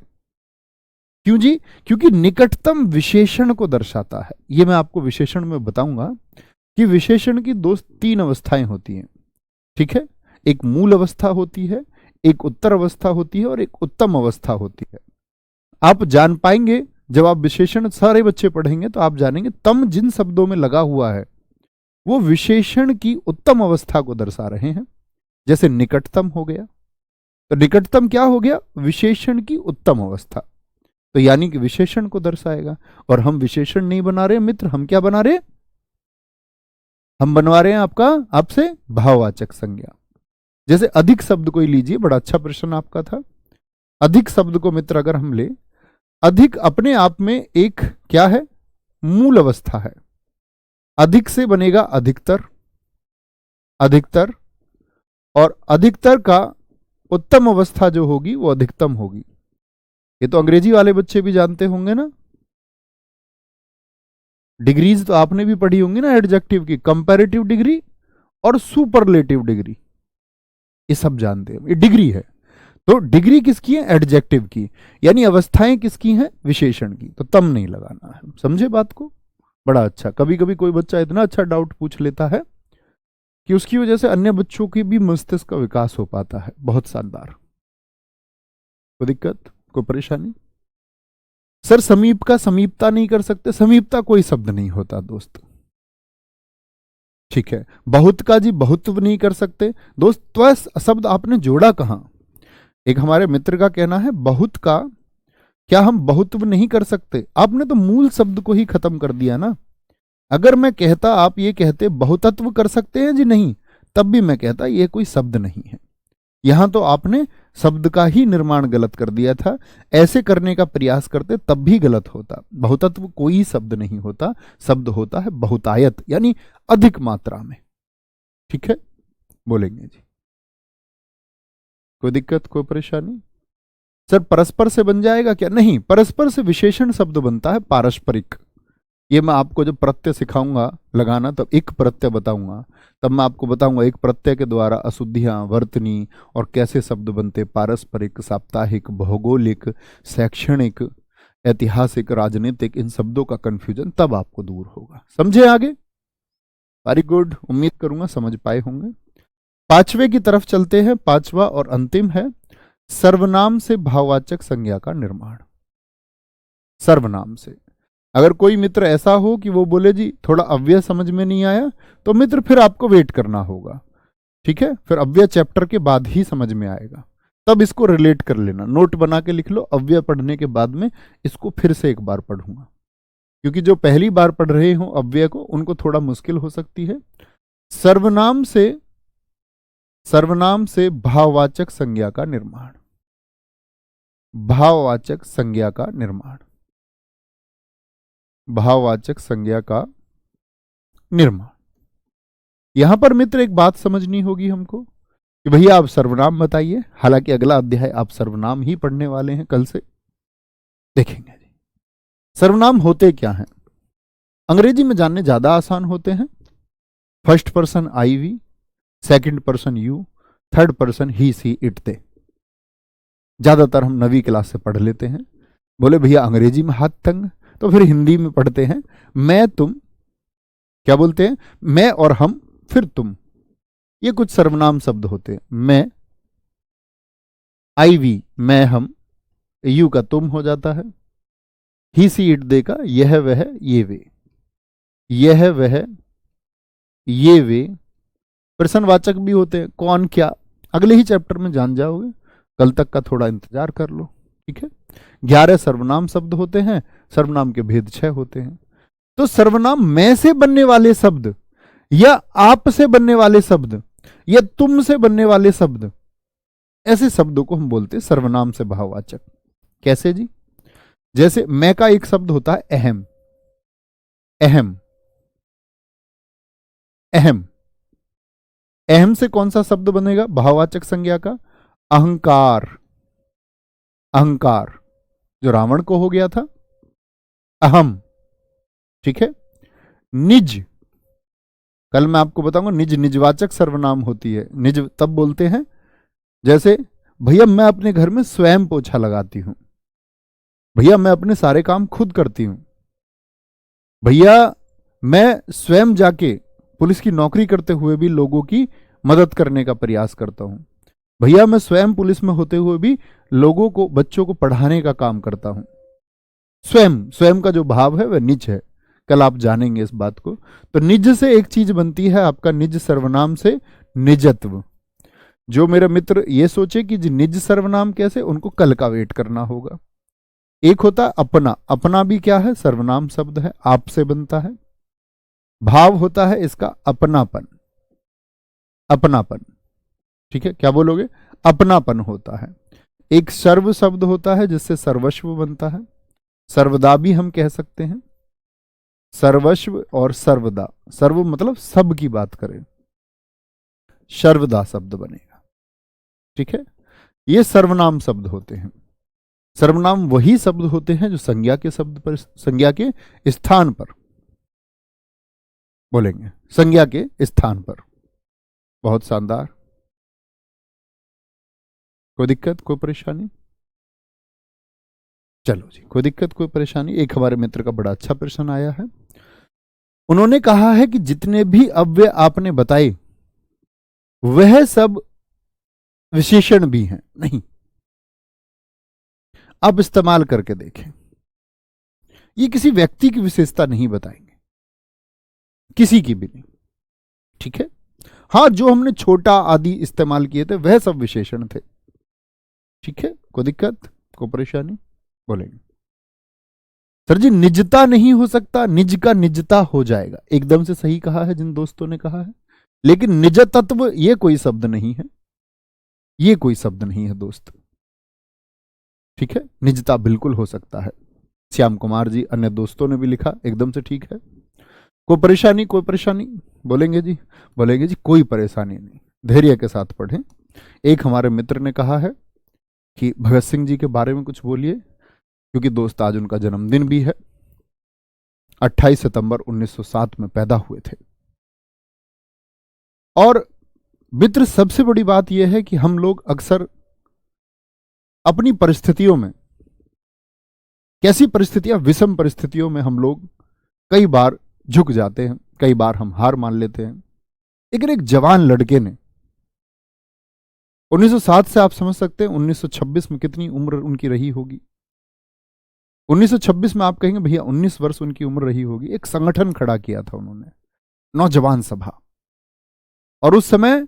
क्यों जी? क्योंकि निकटतम विशेषण को दर्शाता है। यह मैं आपको विशेषण में बताऊंगा कि विशेषण की 3 अवस्थाएं होती हैं। ठीक है। एक मूल अवस्था होती है, एक उत्तर अवस्था होती है और एक उत्तम अवस्था होती है। आप जान पाएंगे जब आप विशेषण सारे बच्चे पढ़ेंगे तो आप जानेंगे तम जिन शब्दों में लगा हुआ है वो विशेषण की उत्तम अवस्था को दर्शा रहे हैं। जैसे निकटतम हो गया, तो निकटतम क्या हो गया? विशेषण की उत्तम अवस्था, तो यानी कि विशेषण को दर्शाएगा। और हम विशेषण नहीं बना रहे मित्र, हम क्या बना रहे? हम बनवा रहे हैं आपसे भाववाचक संज्ञा। जैसे अधिक शब्द कोई लीजिए, बड़ा अच्छा प्रश्न आपका था। अधिक शब्द को मित्र अगर हम ले, अधिक अपने आप में एक क्या है? मूल अवस्था है। अधिक से बनेगा अधिकतर, अधिकतर, और अधिकतर का उत्तम अवस्था जो होगी वो अधिकतम होगी। ये तो अंग्रेजी वाले बच्चे भी जानते होंगे ना। डिग्रीज तो आपने भी पढ़ी होंगी ना एडजेक्टिव की, कंपैरेटिव डिग्री और सुपरलेटिव डिग्री, ये सब जानते हैं। ये डिग्री है, तो डिग्री किसकी है? एडजेक्टिव की, यानी अवस्थाएं किसकी हैं? विशेषण की। तो तम नहीं लगाना है, समझे बात को? बड़ा अच्छा। कभी कभी कोई बच्चा इतना अच्छा डाउट पूछ लेता है कि उसकी वजह से अन्य बच्चों की भी मस्तिष्क का विकास हो पाता है। बहुत शानदार। कोई दिक्कत, कोई परेशानी? सर समीप का समीपता नहीं कर सकते, समीपता कोई शब्द नहीं होता दोस्त, ठीक है। बहुत का जी बहुत्व नहीं कर सकते दोस्त, त्व शब्द आपने जोड़ा कहां? एक हमारे मित्र का कहना है बहुत का क्या हम बहुत्व नहीं कर सकते? आपने तो मूल शब्द को ही खत्म कर दिया ना। अगर मैं कहता, आप ये कहते बहुतत्व कर सकते हैं जी, नहीं, तब भी मैं कहता ये कोई शब्द नहीं है। यहां तो आपने शब्द का ही निर्माण गलत कर दिया था। ऐसे करने का प्रयास करते तब भी गलत होता। बहुतत्व कोई शब्द नहीं होता, शब्द होता है बहुतायत, यानी अधिक मात्रा में। ठीक है, बोलेंगे जी। कोई दिक्कत, कोई परेशानी? सर परस्पर से बन जाएगा क्या? नहीं, परस्पर से विशेषण शब्द बनता है पारस्परिक। ये मैं आपको जब प्रत्यय सिखाऊंगा लगाना, तब एक प्रत्यय बताऊंगा, तब मैं आपको बताऊंगा एक प्रत्यय के द्वारा अशुद्धियां, वर्तनी और कैसे शब्द बनते, पारस्परिक, साप्ताहिक, भौगोलिक, शैक्षणिक, ऐतिहासिक, राजनीतिक, इन शब्दों का कंफ्यूजन तब आपको दूर होगा। समझे आगे? वेरी गुड, उम्मीद करूंगा समझ पाए होंगे। पांचवे की तरफ चलते हैं। पांचवा और अंतिम है सर्वनाम से भाववाचक संज्ञा का निर्माण। सर्वनाम से, अगर कोई मित्र ऐसा हो कि वो बोले जी थोड़ा अव्यय समझ में नहीं आया, तो मित्र फिर आपको वेट करना होगा, ठीक है। फिर अव्यय चैप्टर के बाद ही समझ में आएगा, तब इसको रिलेट कर लेना, नोट बना के लिख लो। अव्यय पढ़ने के बाद में इसको फिर से एक बार पढ़ूंगा, क्योंकि जो पहली बार पढ़ रहे हो अव्यय को, उनको थोड़ा मुश्किल हो सकती है। सर्वनाम से भाववाचक संज्ञा का निर्माण। भाववाचक संज्ञा का निर्माण, भाववाचक संज्ञा का निर्माण। यहां पर मित्र एक बात समझनी होगी हमको कि भैया आप सर्वनाम बताइए। हालांकि अगला अध्याय आप सर्वनाम ही पढ़ने वाले हैं, कल से देखेंगे। सर्वनाम होते क्या हैं? अंग्रेजी में जानने ज्यादा आसान होते हैं। First person I we, second person you, third person he she it they. ज्यादातर हम 9वीं क्लास से पढ़ लेते हैं। बोले भैया अंग्रेजी में हाथ तंग, तो फिर हिंदी में पढ़ते हैं। मैं तुम, क्या बोलते हैं? मैं और हम, फिर तुम, ये कुछ सर्वनाम शब्द होते हैं। मैं, आई वी, मैं हम, यू का तुम हो जाता है, ही सी इट दे का यह वह ये वे, यह वह ये वे। प्रश्नवाचक भी होते हैं, कौन क्या, अगले ही चैप्टर में जान जाओगे, कल तक का थोड़ा इंतजार कर लो, ठीक है। 11 सर्वनाम शब्द होते हैं, सर्वनाम के भेद 6 होते हैं। तो सर्वनाम मैं से बनने वाले शब्द, या आप से बनने वाले शब्द, या तुम से बनने वाले शब्द, ऐसे शब्दों को हम बोलते हैं सर्वनाम से भाववाचक। कैसे जी? जैसे मैं का एक शब्द होता है अहम, अहम, अहम। अहम से कौन सा शब्द बनेगा भाववाचक संज्ञा का? अहंकार, अहंकार, जो रावण को हो गया था, अहम, ठीक है। निज, कल मैं आपको बताऊंगा, निज निजवाचक सर्वनाम होती है। निज तब बोलते हैं, जैसे भैया मैं अपने घर में स्वयं पोछा लगाती हूं, भैया मैं अपने सारे काम खुद करती हूं, भैया मैं स्वयं जाके पुलिस की नौकरी करते हुए भी लोगों की मदद करने का प्रयास करता हूं, भैया मैं स्वयं पुलिस में होते हुए भी लोगों को, बच्चों को पढ़ाने का काम करता हूं। स्वयं स्वयं का जो भाव है वह निज है, कल आप जानेंगे इस बात को। तो निज से एक चीज बनती है, आपका निज सर्वनाम से निजत्व। जो मेरे मित्र ये सोचे कि जी निज सर्वनाम कैसे, उनको कल का वेट करना होगा। एक होता है अपना, अपना भी क्या है, सर्वनाम शब्द है, आप से बनता है। भाव होता है इसका अपनापन, अपनापन, ठीक है, क्या बोलोगे, अपनापन होता है। एक सर्व शब्द होता है जिससे सर्वस्व बनता है, सर्वदा भी हम कह सकते हैं, सर्वस्व और सर्वदा, सर्व मतलब सब की बात करें, सर्वदा शब्द बनेगा, ठीक है। ये सर्वनाम शब्द होते हैं। सर्वनाम वही शब्द होते हैं जो संज्ञा के शब्द पर, संज्ञा के स्थान पर बोलेंगे, संज्ञा के स्थान पर। बहुत शानदार, कोई दिक्कत कोई परेशानी? चलो जी, कोई दिक्कत कोई परेशानी। एक हमारे मित्र का बड़ा अच्छा प्रश्न आया है। उन्होंने कहा है कि जितने भी अव्यय आपने बताए वह सब विशेषण भी हैं। नहीं, आप इस्तेमाल करके देखें, ये किसी व्यक्ति की विशेषता नहीं बताएंगे, किसी की भी नहीं, ठीक है। हाँ, जो हमने छोटा आदि इस्तेमाल किए थे वह सब विशेषण थे, ठीक है, कोई दिक्कत कोई परेशानी? बोलेंगे सर जी निजता नहीं हो सकता, निज का निजता हो जाएगा। एकदम से सही कहा है जिन दोस्तों ने कहा है, लेकिन निज तत्व ये कोई शब्द नहीं है, ये कोई शब्द नहीं है दोस्त, ठीक है। निजता बिल्कुल हो सकता है। श्याम कुमार जी, अन्य दोस्तों ने भी लिखा, एकदम से ठीक है। कोई परेशानी कोई परेशानी? बोलेंगे जी, बोलेंगे जी कोई परेशानी नहीं, धैर्य के साथ पढ़ें। एक हमारे मित्र ने कहा है कि भगत सिंह जी के बारे में कुछ बोलिए, क्योंकि दोस्त आज उनका जन्मदिन भी है। 28 सितंबर 1907 में पैदा हुए थे। और मित्र, सबसे बड़ी बात यह है कि हम लोग अक्सर अपनी परिस्थितियों में, कैसी परिस्थितियां, विषम परिस्थितियों में हम लोग कई बार झुक जाते हैं, कई बार हम हार मान लेते हैं। लेकिन एक जवान लड़के ने 1907 से, आप समझ सकते हैं 1926 में कितनी उम्र उनकी रही होगी। 1926 में आप कहेंगे भैया 19 वर्ष उनकी उम्र रही होगी। एक संगठन खड़ा किया था उन्होंने, नौजवान सभा, और उस समय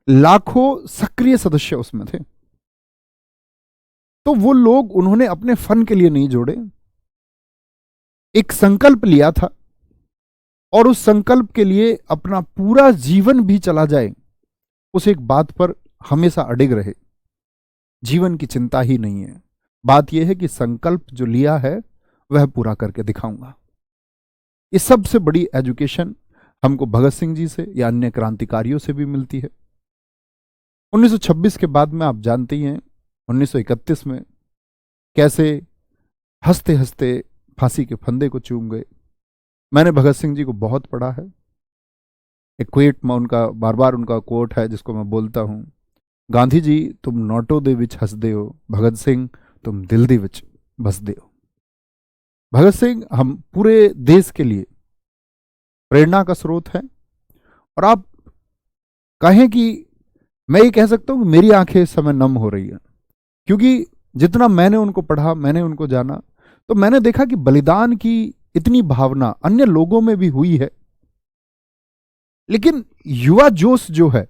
लाखों सक्रिय सदस्य उसमें थे। तो वो लोग उन्होंने अपने फन के लिए नहीं जोड़े, एक संकल्प लिया था, और उस संकल्प के लिए अपना पूरा जीवन भी चला जाए, उस एक बात पर हमेशा अडिग रहे। जीवन की चिंता ही नहीं है, बात यह है कि संकल्प जो लिया है वह पूरा करके दिखाऊंगा। ये सबसे बड़ी एजुकेशन हमको भगत सिंह जी से या अन्य क्रांतिकारियों से भी मिलती है। 1926 के बाद में आप जानते ही हैं 1931 में कैसे हंसते हंसते फांसी के फंदे को चूम गए। मैंने भगत सिंह जी को बहुत पढ़ा है। एक क्वेट में उनका, बार बार उनका कोट है जिसको मैं बोलता हूं, गांधी जी तुम नोटों दे विच हंसदे हो, भगत सिंह तुम दिल दे विच बसदे हो। भगत सिंह हम पूरे देश के लिए प्रेरणा का स्रोत है। और आप कहें कि मैं ये कह सकता हूं कि मेरी आंखें इस समय नम हो रही हैं, क्योंकि जितना मैंने उनको पढ़ा, मैंने उनको जाना, तो मैंने देखा कि बलिदान की इतनी भावना अन्य लोगों में भी हुई है, लेकिन युवा जोश जो है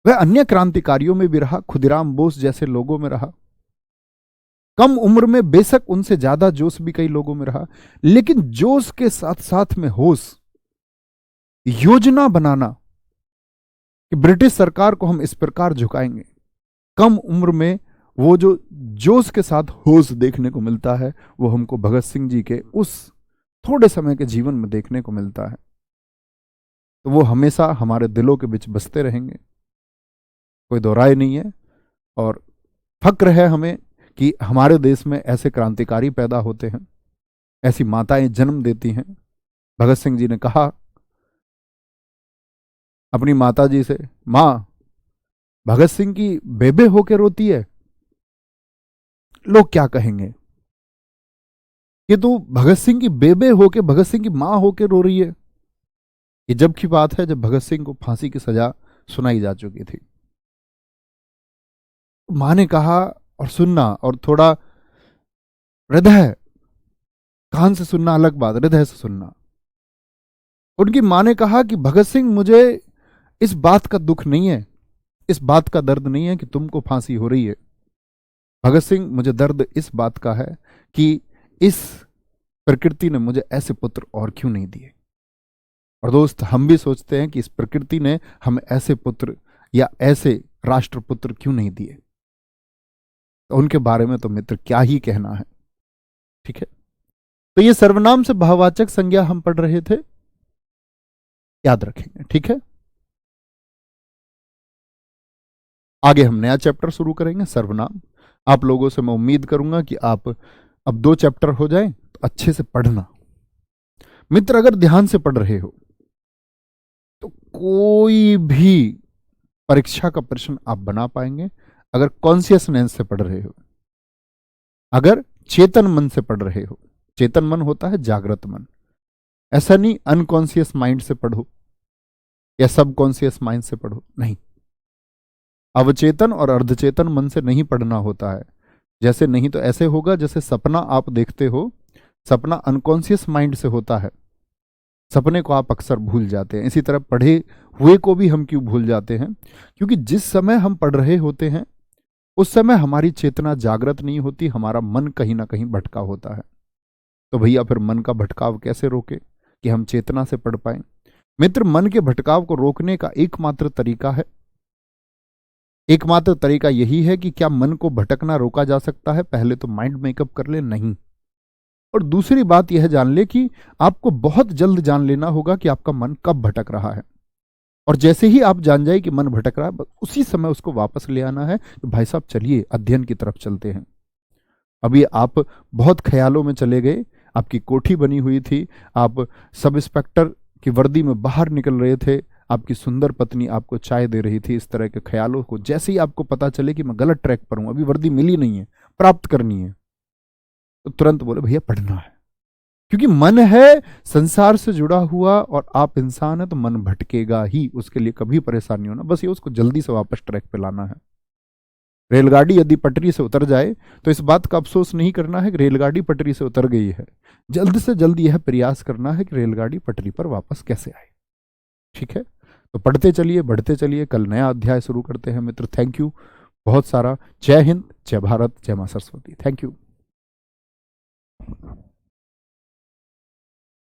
वह अन्य क्रांतिकारियों में भी रहा, खुदीराम बोस जैसे लोगों में रहा। कम उम्र में बेशक उनसे ज्यादा जोश भी कई लोगों में रहा, लेकिन जोश के साथ साथ में होश, योजना बनाना कि ब्रिटिश सरकार को हम इस प्रकार झुकाएंगे। कम उम्र में वो जो जोश के साथ होश देखने को मिलता है, वो हमको भगत सिंह जी के उस थोड़े समय के जीवन में देखने को मिलता है। तो वो हमेशा हमारे दिलों के बीच बसते रहेंगे, कोई दो राय नहीं है। और फक्र है हमें कि हमारे देश में ऐसे क्रांतिकारी पैदा होते हैं, ऐसी माताएं जन्म देती हैं। भगत सिंह जी ने कहा अपनी माता जी से, मां भगत सिंह की बेबे होके रोती है, लोग क्या कहेंगे कि तू भगत सिंह की बेबे होके, भगत सिंह की मां होके रो रही है। ये जब की बात है जब भगत सिंह को फांसी की सजा सुनाई जा चुकी थी। माँ ने कहा, और सुनना, और थोड़ा हृदय, कान से सुनना अलग बात, हृदय से सुनना। उनकी माँ ने कहा कि भगत सिंह, मुझे इस बात का दुख नहीं है, इस बात का दर्द नहीं है कि तुमको फांसी हो रही है। भगत सिंह, मुझे दर्द इस बात का है कि इस प्रकृति ने मुझे ऐसे पुत्र और क्यों नहीं दिए। और दोस्त, हम भी सोचते हैं कि इस प्रकृति ने हमें ऐसे पुत्र या ऐसे राष्ट्रपुत्र क्यों नहीं दिए। तो उनके बारे में तो मित्र क्या ही कहना है। ठीक है, तो ये सर्वनाम से भाववाचक संज्ञा हम पढ़ रहे थे, याद रखेंगे। ठीक है, आगे हम नया चैप्टर शुरू करेंगे, सर्वनाम। आप लोगों से मैं उम्मीद करूंगा कि आप अब 2 चैप्टर हो जाए तो अच्छे से पढ़ना। मित्र, अगर ध्यान से पढ़ रहे हो तो कोई भी परीक्षा का प्रश्न आप बना पाएंगे, अगर कॉन्शियसनेस से पढ़ रहे हो, अगर चेतन मन से पढ़ रहे हो। चेतन मन होता है जागृत मन, ऐसा नहीं अनकॉन्शियस माइंड से पढ़ो या सबकॉन्शियस माइंड से पढ़ो, नहीं। अवचेतन और अर्धचेतन मन से नहीं पढ़ना होता है। जैसे नहीं तो ऐसे होगा जैसे सपना आप देखते हो, सपना अनकॉन्शियस माइंड से होता है, सपने को आप अक्सर भूल जाते हैं। इसी तरह पढ़े हुए को भी हम क्यों भूल जाते हैं? क्योंकि जिस समय हम पढ़ रहे होते हैं उस समय हमारी चेतना जागृत नहीं होती, हमारा मन कहीं ना कहीं भटका होता है। तो भैया फिर मन का भटकाव कैसे रोके कि हम चेतना से पढ़ पाए? मित्र, मन के भटकाव को रोकने का एकमात्र तरीका है, एकमात्र तरीका यही है कि क्या मन को भटकना रोका जा सकता है? पहले तो माइंड मेकअप कर ले, नहीं। और दूसरी बात यह जान ले कि आपको बहुत जल्द जान लेना होगा कि आपका मन कब भटक रहा है। और जैसे ही आप जान जाए कि मन भटक रहा है, उसी समय उसको वापस ले आना है कि भाई साहब चलिए अध्ययन की तरफ चलते हैं। अभी आप बहुत ख्यालों में चले गए, आपकी कोठी बनी हुई थी, आप सब इंस्पेक्टर की वर्दी में बाहर निकल रहे थे, आपकी सुंदर पत्नी आपको चाय दे रही थी। इस तरह के ख्यालों को जैसे ही आपको पता चले कि मैं गलत ट्रैक पर हूं, अभी वर्दी मिली नहीं है, प्राप्त करनी है, तो तुरंत बोले भैया पढ़ना है। क्योंकि मन है संसार से जुड़ा हुआ और आप इंसान है तो मन भटकेगा ही, उसके लिए कभी परेशानी होना, बस ये उसको जल्दी से वापस ट्रैक पे लाना है। रेलगाड़ी यदि पटरी से उतर जाए तो इस बात का अफसोस नहीं करना है कि रेलगाड़ी पटरी से उतर गई है, जल्द से जल्द यह प्रयास करना है कि रेलगाड़ी पटरी पर वापस कैसे आए। ठीक है, तो पढ़ते चलिए, बढ़ते चलिए, कल नया अध्याय शुरू करते हैं मित्र। थैंक यू बहुत सारा। जय हिंद, जय भारत, जय मां सरस्वती। Thank you.